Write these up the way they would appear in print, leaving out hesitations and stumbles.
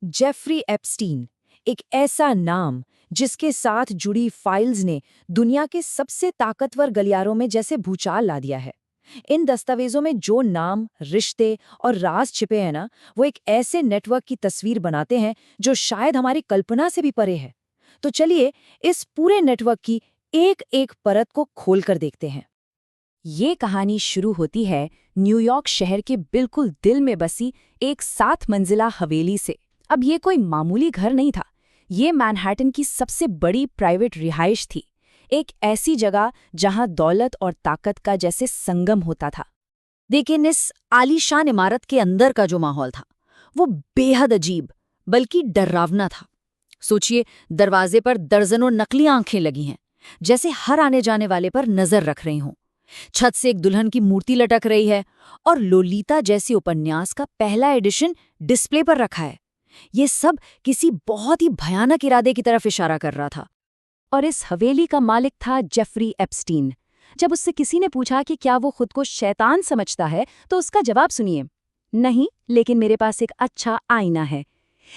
Jeffrey Epstein, एक ऐसा नाम जिसके साथ जुड़ी फाइल्स ने दुनिया के सबसे ताकतवर गलियारों में जैसे भूचाल ला दिया है। इन दस्तावेजों में जो नाम, रिश्ते और राज छिपे हैं ना, वो एक ऐसे नेटवर्क की तस्वीर बनाते हैं जो शायद हमारी कल्पना से भी परे है। तो चलिए इस पूरे नेटवर्क की एक एक परत को खोलकर देखते हैं। ये कहानी शुरू होती है न्यूयॉर्क शहर के बिल्कुल दिल में बसी एक 7 मंजिला हवेली से। अब ये कोई मामूली घर नहीं था, ये मैनहट्टन की सबसे बड़ी प्राइवेट रिहाइश थी। एक ऐसी जगह जहां दौलत और ताकत का जैसे संगम होता था। लेकिन इस आलीशान इमारत के अंदर का जो माहौल था वो बेहद अजीब बल्कि डरावना था। सोचिए, दरवाजे पर दर्जनों नकली आंखें लगी हैं, जैसे हर आने जाने वाले पर नजर रख रही हों। छत से एक दुल्हन की मूर्ति लटक रही है और लोलीता जैसे उपन्यास का पहला एडिशन डिस्प्ले पर रखा है। ये सब किसी बहुत ही भयानक इरादे की तरफ इशारा कर रहा था। और इस हवेली का मालिक था जेफरी एप्स्टीन। जब उससे किसी ने पूछा कि क्या वो खुद को शैतान समझता है, तो उसका जवाब सुनिए, नहीं, लेकिन मेरे पास एक अच्छा आईना है।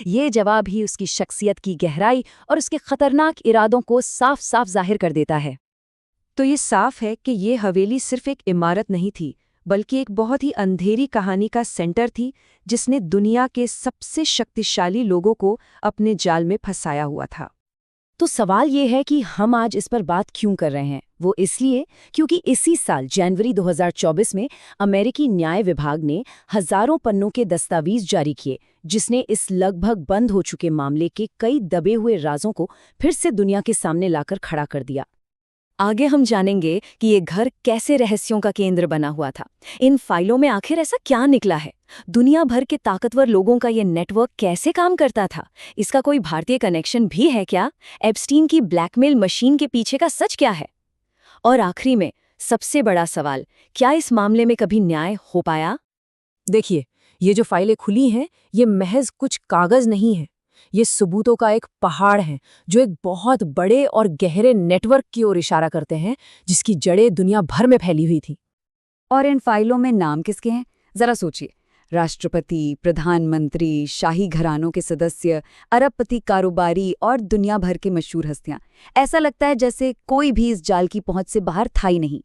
ये जवाब ही उसकी शख्सियत की गहराई और उसके खतरनाक इरादों को साफ साफ जाहिर कर देता है। तो ये साफ है कि ये हवेली सिर्फ एक इमारत नहीं थी, बल्कि एक बहुत ही अंधेरी कहानी का सेंटर थी, जिसने दुनिया के सबसे शक्तिशाली लोगों को अपने जाल में फंसाया हुआ था। तो सवाल ये है कि हम आज इस पर बात क्यों कर रहे हैं। वो इसलिए क्योंकि इसी साल जनवरी 2024 में अमेरिकी न्याय विभाग ने हजारों पन्नों के दस्तावेज जारी किए, जिसने इस लगभग बंद हो चुके मामले के कई दबे हुए राजों को फिर से दुनिया के सामने लाकर खड़ा कर दिया। आगे हम जानेंगे कि ये घर कैसे रहस्यों का केंद्र बना हुआ था। इन फाइलों में आखिर ऐसा क्या निकला है? दुनिया भर के ताकतवर लोगों का ये नेटवर्क कैसे काम करता था? इसका कोई भारतीय कनेक्शन भी है क्या? एप्स्टीन की ब्लैकमेल मशीन के पीछे का सच क्या है? और आखिरी में सबसे बड़ा सवाल, क्या इस मामले में कभी न्याय हो पाया? देखिए, ये जो फाइलें खुली हैं, ये महज कुछ कागज नहीं है। ये सबूतों का एक पहाड़ है, जो एक बहुत बड़े और गहरे नेटवर्क की ओर इशारा करते हैं, जिसकी जड़ें दुनिया भर में फैली हुई थी। और इन फाइलों में नाम किसके हैं? जरा सोचिए, राष्ट्रपति, प्रधानमंत्री, शाही घरानों के सदस्य, अरबपति कारोबारी और दुनिया भर के मशहूर हस्तियां। ऐसा लगता है जैसे कोई भी इस जाल की पहुंच से बाहर था ही नहीं।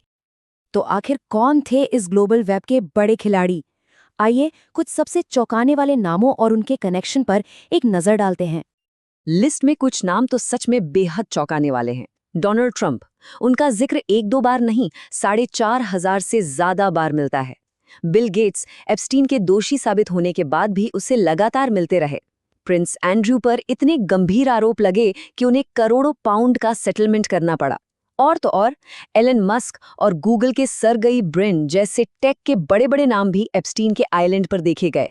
तो आखिर कौन थे इस ग्लोबल वेब के बड़े खिलाड़ी? आइए कुछ सबसे चौंकाने वाले नामों और उनके कनेक्शन पर एक नजर डालते हैं। लिस्ट में कुछ नाम तो सच में बेहद चौंकाने वाले हैं। डोनाल्ड ट्रंप, उनका जिक्र 1-2 बार नहीं, 4,500 से ज्यादा बार मिलता है। बिल गेट्स, एप्स्टीन के दोषी साबित होने के बाद भी उसे लगातार मिलते रहे। प्रिंस एंड्रयू पर इतने गंभीर आरोप लगे कि उन्हें करोड़ों पाउंड का सेटलमेंट करना पड़ा। और तो और, एलन मस्क और गूगल के सरगई ब्रिन जैसे टेक के बड़े-बड़े नाम भी एप्स्टीन के आइलैंड पर देखे गए।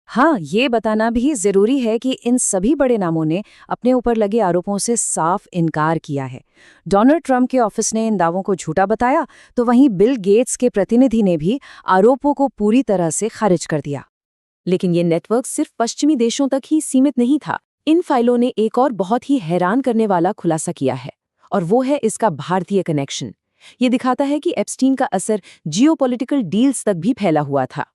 हाँ, ये बताना भी जरूरी है कि इन सभी बड़े नामों ने अपने ऊपर लगे आरोपों से साफ इनकार किया है। डोनाल्ड ट्रंप के ऑफिस ने इन दावों को झूठा बताया, तो वहीं बिल गेट्स के प्रतिनिधि ने भी आरोपों को पूरी तरह से खारिज कर दिया। लेकिन ये नेटवर्क सिर्फ पश्चिमी देशों तक ही सीमित नहीं था। इन फाइलों ने एक और बहुत ही हैरान करने वाला खुलासा किया है, और वो है इसका भारतीय कनेक्शन। ये दिखाता है कि एप्स्टीन का असर जियोपॉलिटिकल डील्स तक भी फैला हुआ था।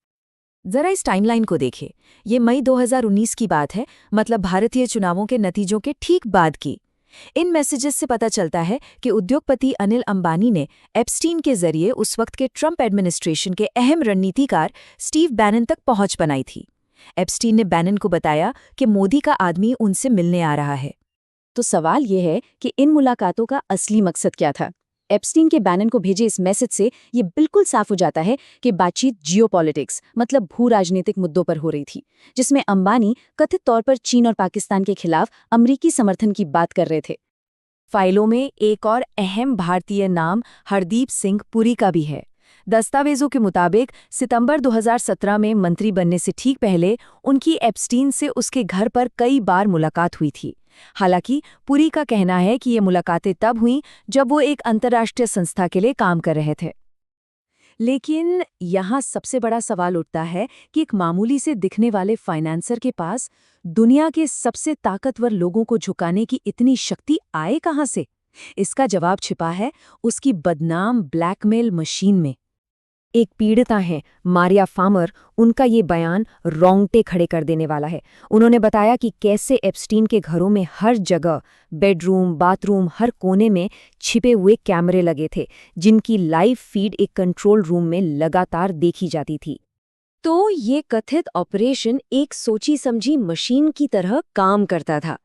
जरा इस टाइमलाइन को देखें। ये मई 2019 की बात है, मतलब भारतीय चुनावों के नतीजों के ठीक बाद की। इन मैसेजेस से पता चलता है कि उद्योगपति अनिल अंबानी ने एप्स्टीन के जरिए उस वक्त के ट्रंप एडमिनिस्ट्रेशन के अहम रणनीतिकार स्टीव बैनन तक पहुंच बनाई थी। एप्स्टीन ने बैनन को बताया कि मोदी का आदमी उनसे मिलने आ रहा है। तो सवाल ये है कि इन मुलाकातों का असली मकसद क्या था? एप्स्टीन के बैनन को भेजे इस मैसेज से ये बिल्कुल साफ हो जाता है कि बातचीत जियोपॉलिटिक्स मतलब भू राजनीतिक मुद्दों पर हो रही थी, जिसमें अंबानी कथित तौर पर चीन और पाकिस्तान के खिलाफ अमेरिकी समर्थन की बात कर रहे थे। फाइलों में एक और अहम भारतीय नाम हरदीप सिंह पुरी का भी है। दस्तावेजों के मुताबिक सितंबर 2017 में मंत्री बनने से ठीक पहले उनकी एप्स्टीन से उसके घर पर कई बार मुलाकात हुई थी। हालांकि पुरी का कहना है कि ये मुलाकातें तब हुईं जब वो एक अंतर्राष्ट्रीय संस्था के लिए काम कर रहे थे। लेकिन यहाँ सबसे बड़ा सवाल उठता है कि एक मामूली से दिखने वाले फाइनेंसर के पास दुनिया के सबसे ताकतवर लोगों को झुकाने की इतनी शक्ति आए कहाँ से? इसका जवाब छिपा है उसकी बदनाम ब्लैकमेल मशीन में। एक पीड़िता हैं मारिया फामर, उनका ये बयान रोंगटे खड़े कर देने वाला है। उन्होंने बताया कि कैसे एप्स्टीन के घरों में हर जगह, बेडरूम, बाथरूम, हर कोने में छिपे हुए कैमरे लगे थे, जिनकी लाइव फीड एक कंट्रोल रूम में लगातार देखी जाती थी। तो ये कथित ऑपरेशन एक सोची समझी मशीन की तरह काम करता था।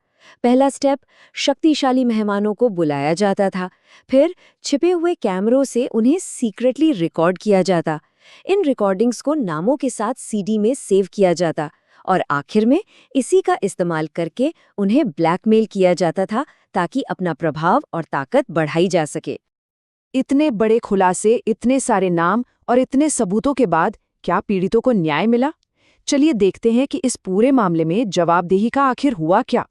पहला स्टेप, शक्तिशाली मेहमानों को बुलाया जाता था, फिर छिपे हुए कैमरों से उन्हें सीक्रेटली रिकॉर्ड किया जाता। इन रिकॉर्डिंग्स को नामों के साथ सीडी में सेव किया जाता और आखिर में इसी का इस्तेमाल करके उन्हें ब्लैकमेल किया जाता था ताकि अपना प्रभाव और ताकत बढ़ाई जा सके। इतने बड़े खुलासे, इतने सारे नाम और इतने सबूतों के बाद क्या पीड़ितों को न्याय मिला? चलिए देखते हैं कि इस पूरे मामले में जवाबदेही का आखिर हुआ क्या।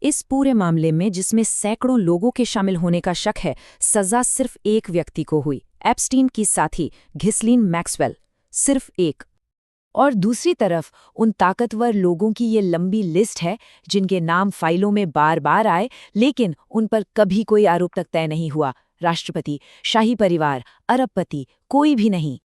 इस पूरे मामले में, जिसमें सैकड़ों लोगों के शामिल होने का शक है, सजा सिर्फ एक व्यक्ति को हुई, एप्स्टीन की साथी घिस्लीन मैक्सवेल, सिर्फ एक। और दूसरी तरफ उन ताकतवर लोगों की ये लंबी लिस्ट है जिनके नाम फाइलों में बार बार आए, लेकिन उन पर कभी कोई आरोप तक तय नहीं हुआ। राष्ट्रपति, शाही परिवार, अरबपति, कोई भी नहीं।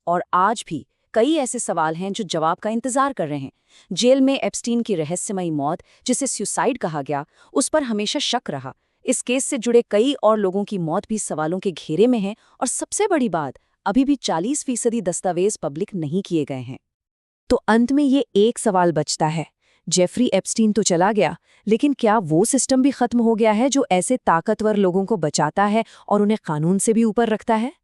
और आज भी कई ऐसे सवाल हैं जो जवाब का इंतजार कर रहे हैं। जेल में एप्स्टीन की रहस्यमयी मौत, जिसे सुसाइड कहा गया, उस पर हमेशा शक रहा। इस केस से जुड़े कई और लोगों की मौत भी सवालों के घेरे में है, और सबसे बड़ी बात, अभी भी 40% दस्तावेज पब्लिक नहीं किए गए हैं। तो अंत में ये एक सवाल बचता है, जेफरी एप्स्टीन तो चला गया, लेकिन क्या वो सिस्टम भी खत्म हो गया है जो ऐसे ताकतवर लोगों को बचाता है और उन्हें कानून से भी ऊपर रखता है?